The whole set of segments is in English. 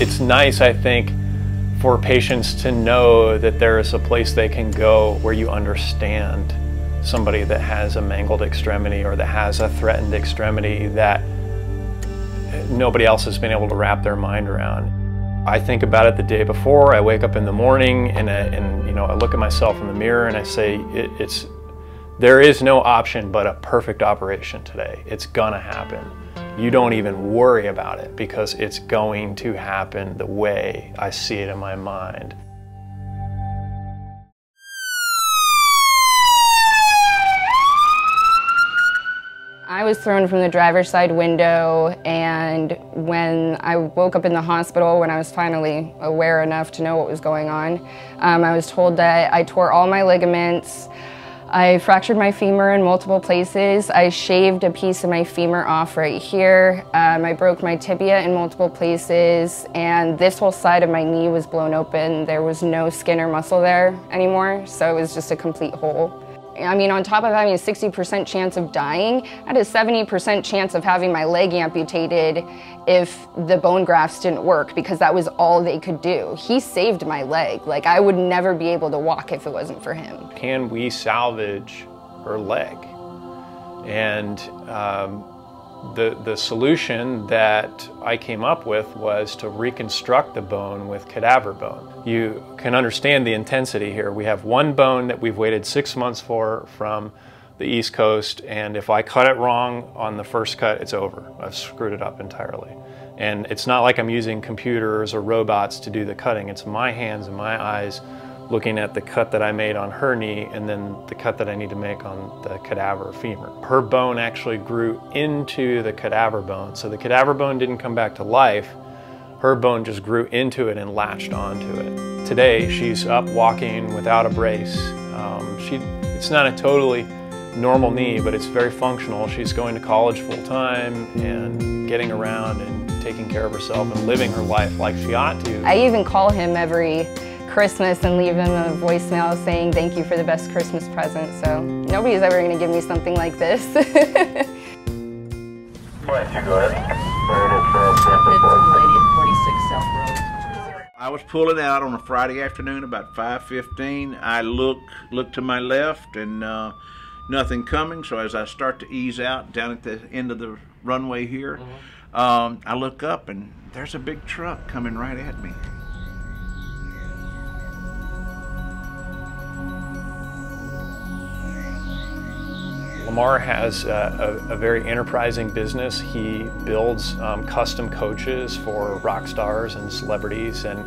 It's nice, I think, for patients to know that there is a place they can go where you understand somebody that has a mangled extremity or that has a threatened extremity that nobody else has been able to wrap their mind around. I think about it the day before. I wake up in the morning and I look at myself in the mirror and I say, there is no option but a perfect operation today. It's gonna happen. You don't even worry about it because it's going to happen the way I see it in my mind. I was thrown from the driver's side window, and when I woke up in the hospital, when I was finally aware enough to know what was going on, I was told that I tore all my ligaments. I fractured my femur in multiple places. I shaved a piece of my femur off right here. I broke my tibia in multiple places, and this whole side of my knee was blown open. There was no skin or muscle there anymore, so it was just a complete hole. I mean, on top of having a 60% chance of dying, I had a 70% chance of having my leg amputated if the bone grafts didn't work, because that was all they could do. He saved my leg. Like, I would never be able to walk if it wasn't for him. Can we salvage her leg? And the solution that I came up with was to reconstruct the bone with cadaver bone. You can understand the intensity here. We have one bone that we've waited 6 months for from the East Coast, and if I cut it wrong on the first cut, it's over. I've screwed it up entirely. And it's not like I'm using computers or robots to do the cutting. It's my hands and my eyes looking at the cut that I made on her knee and then the cut that I need to make on the cadaver femur. Her bone actually grew into the cadaver bone, so the cadaver bone didn't come back to life. Her bone just grew into it and latched onto it. Today, she's up walking without a brace. It's not a totally normal knee, but it's very functional. She's going to college full time and getting around and taking care of herself and living her life like she ought to. I even call him every Christmas and leave him a voicemail saying thank you for the best Christmas present. So nobody's ever going to give me something like this. I was pulling out on a Friday afternoon about 5:15. I look to my left and nothing coming. So as I start to ease out down at the end of the runway here, I look up and there's a big truck coming right at me. Lamar has a very enterprising business. He builds custom coaches for rock stars and celebrities, and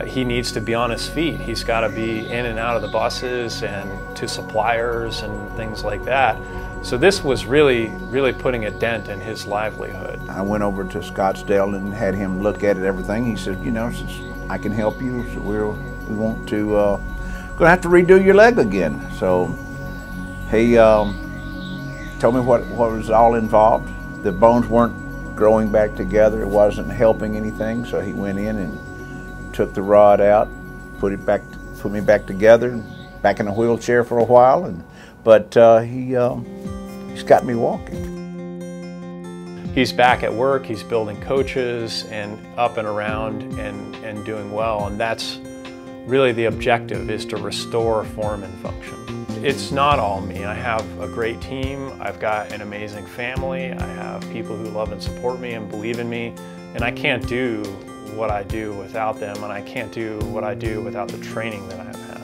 he needs to be on his feet. He's got to be in and out of the buses and to suppliers and things like that. So this was really putting a dent in his livelihood. I went over to Scottsdale and had him look at it, everything. He said, you know, since I can help you, so we want to, gonna have to redo your leg again. So he told me what was all involved. The bones weren't growing back together. It wasn't helping anything. So he went in and took the rod out, put me back together, back in a wheelchair for a while. But he's got me walking. He's back at work. He's building coaches and up and around and doing well. And that's really the objective, is to restore form and function. It's not all me. I have a great team. I've got an amazing family. I have people who love and support me and believe in me. And I can't do what I do without them, and I can't do what I do without the training that I've had.